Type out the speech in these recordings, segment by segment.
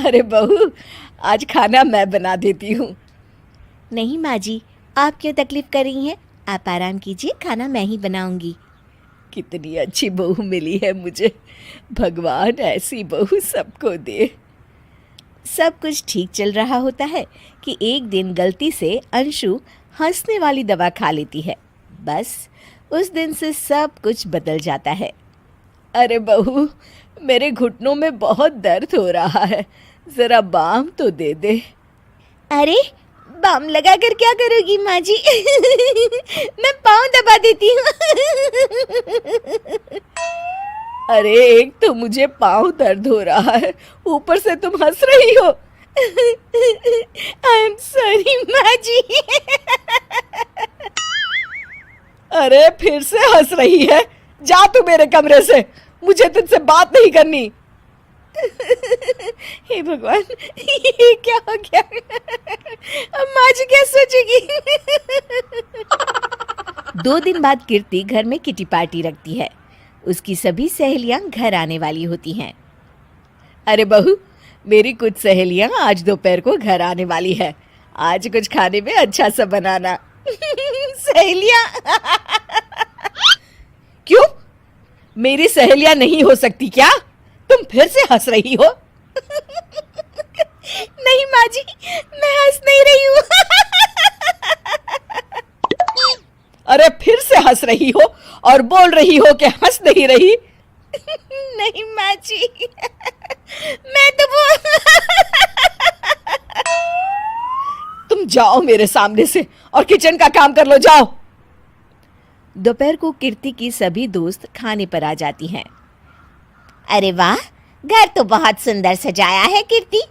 अरे बहू, आज खाना मैं बना देती हूँ। नहीं माँ जी, आप क्यों तकलीफ कर रही हैं? आप आराम कीजिए, खाना मैं ही बनाऊंगी। कितनी अच्छी बहू मिली है मुझे। भगवान ऐसी बहू सबको दे। सब कुछ ठीक चल रहा होता है कि एक दिन गलती से अंशु हंसने वाली दवा खा लेती है। बस उस दिन से सब कुछ बदल जाता है। अरे बहू, मेरे घुटनों में बहुत दर्द हो रहा है, जरा बाम तो दे दे। अरे बाम लगा कर क्या करोगी माँ जी? मैं पाँव दबा देती हूँ। अरे एक तो मुझे पाँव दर्द हो रहा है, ऊपर से तुम हंस रही हो। आई एम सॉरी माँ जी। अरे फिर से हंस रही है, जा तू मेरे कमरे से, मुझे तुझसे बात नहीं करनी। हे भगवान, ये क्या हो गया? अब माँ जी क्या सोचेगी? 2 दिन बाद कीर्ति घर में किटी पार्टी रखती है। उसकी सभी सहेलियां घर आने वाली होती हैं। अरे बहू, मेरी कुछ सहेलियां आज दोपहर को घर आने वाली है। आज कुछ खाने में अच्छा सा बनाना। सहेलियां? क्यों? मेरी सहेलियां नहीं हो सकती क्या? तुम फिर से हंस रही हो? नहीं माँ जी, मैं हंस नहीं रही हूँ। अरे फिर से हंस रही हो और बोल रही हो कि हंस नहीं रही। नहीं माँ जी, मैं तो तुम जाओ मेरे सामने से और किचन का काम कर लो, जाओ। दोपहर को कीर्ति की सभी दोस्त खाने पर आ जाती हैं। अरे वाह, घर तो बहुत सुंदर सजाया है कीर्ति।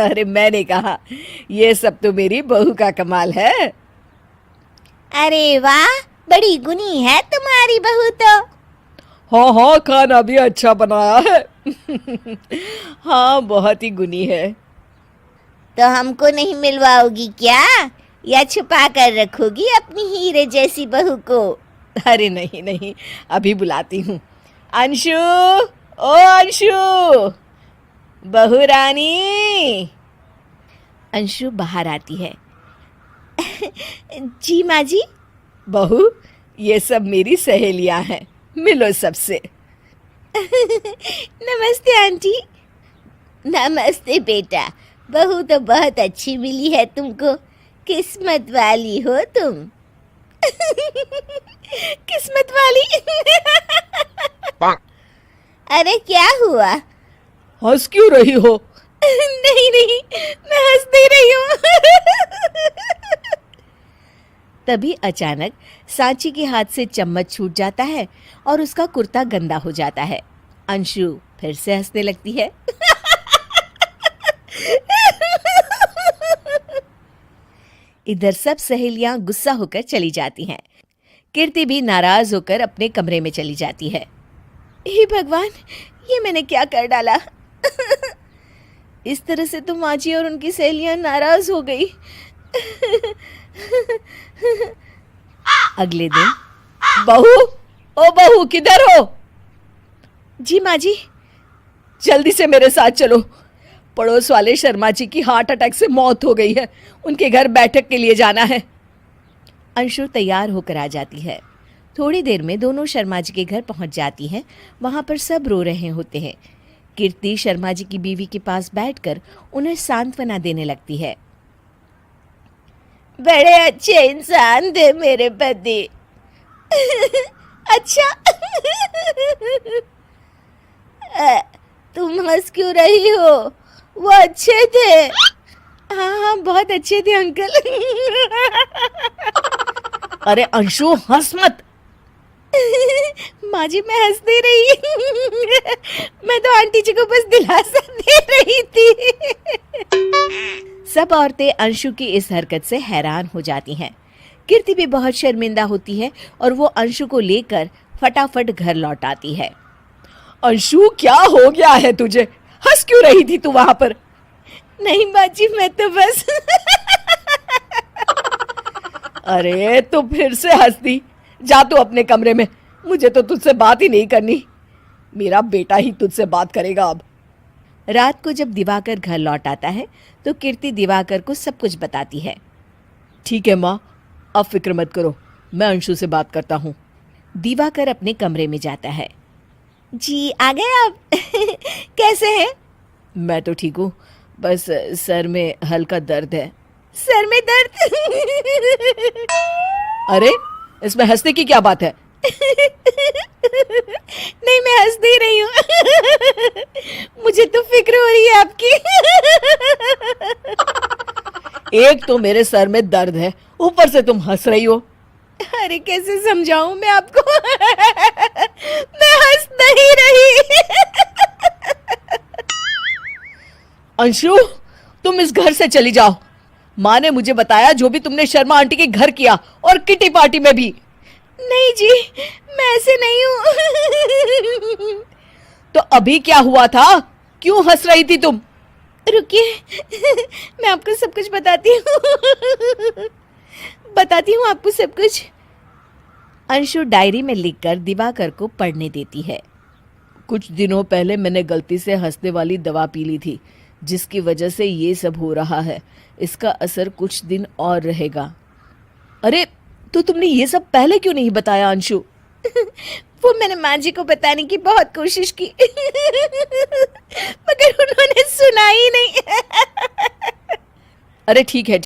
अरे मैंने कहा, ये सब तो मेरी बहू का कमाल है। अरे वाह, बड़ी गुनी है तुम्हारी बहू तो। हाँ हाँ, खाना भी अच्छा बनाया है। हाँ, बहुत ही गुनी है। तो हमको नहीं मिलवाओगी क्या, या छुपा कर रखोगी अपनी हीरे जैसी बहू को? अरे नहीं नहीं, अभी बुलाती हूँ। अंशु, ओ अंशु, बहू रानी। अंशु बाहर आती है। जी माँ जी। बहू, ये सब मेरी सहेलियां हैं, मिलो सबसे। नमस्ते आंटी। नमस्ते बेटा, बहू तो बहुत अच्छी मिली है तुमको, किस्मत वाली हो तुम। किस्मत वाली? अरे क्या हुआ? हंस क्यों रही हो? नहीं नहीं, मैं हंस नहीं रही हूँ। तभी अचानक सांची के हाथ से चम्मच छूट जाता है और उसका कुर्ता गंदा हो जाता है। अंशु फिर से हंसने लगती है। इधर सब सहेलियां गुस्सा होकर चली जाती हैं। कीर्ति भी नाराज होकर अपने कमरे में चली जाती है। हे भगवान, ये मैंने क्या कर डाला? इस तरह से तो माँ जी और उनकी सहेलियां नाराज हो गई। अगले दिन। बहू, ओ बहू, किधर हो? जी माँ जी। जल्दी से मेरे साथ चलो, पड़ोस वाले शर्मा जी की हार्ट अटैक से मौत हो गई है, उनके घर बैठक के लिए जाना है। अंशु तैयार होकर आ जाती है। थोड़ी देर में दोनों शर्मा जी के घर पहुंच जाती हैं। वहां पर सब रो रहे होते हैं। कीर्ति शर्मा जी की बीवी के पास बैठकर उन्हें सांत्वना देने लगती है। बड़े अच्छे इंसान थे मेरे पति। अच्छा। तुम हंस क्यों रही हो? वो अच्छे थे। हाँ हाँ, बहुत अच्छे थे अंकल। अरे अंशु, हंस मत। माँ जी, मैं हंस नहीं रही। मैं तो आंटी जी को बस दिलासा दे रही थी। सब औरतें अंशु की इस हरकत से हैरान हो जाती हैं। कीर्ति भी बहुत शर्मिंदा होती है और वो अंशु को लेकर फटाफट घर लौट आती है। अंशु, क्या हो गया है तुझे? हंस क्यों रही थी तू वहां पर? नहीं माँ जी, मैं तो बस। अरे तो फिर से हंस दी, जा तू अपने कमरे में, मुझे तो तुझसे बात ही नहीं करनी। मेरा बेटा ही तुझसे बात करेगा अब। रात को जब दिवाकर घर लौट आता है तो कीर्ति दिवाकर को सब कुछ बताती है। ठीक है माँ, अब फिक्र मत करो, मैं अंशु से बात करता हूँ। दिवाकर अपने कमरे में जाता है। जी आ गए आप? कैसे हैं? मैं तो ठीक हूँ, बस सर में हल्का दर्द है। सर में दर्द? अरे इसमें हंसने की क्या बात है? नहीं, मैं हंस नहीं रही हूँ। मुझे तो फिक्र हो रही है आपकी। एक तो मेरे सर में दर्द है, ऊपर से तुम हंस रही हो। अरे कैसे समझाऊं मैं आपको? मैं हंस नहीं रही। अंशु, तुम इस घर से चली जाओ। माँ ने मुझे बताया जो भी तुमने शर्मा आंटी के घर किया, और किटी पार्टी में भी। नहीं जी, मैं ऐसे नहीं हूँ। तो अभी क्या हुआ था? क्यों हंस रही थी तुम? रुकिए, मैं आपको सब कुछ बताती हूँ आपको सब कुछ। अंशु डायरी में लिखकर दिवाकर को पढ़ने देती है। कुछ दिनों पहले मैंने गलती से हंसने वाली दवा पी ली थी, जिसकी वजह से ये सब हो रहा है। इसका असर कुछ दिन और रहेगा। अरे तो तुमने ये सब पहले क्यों नहीं बताया अंशु? वो मैंने माँ जी को बताने की बहुत कोशिश की, मगर उन्होंने सुना ही नहीं। अरे ठीक है,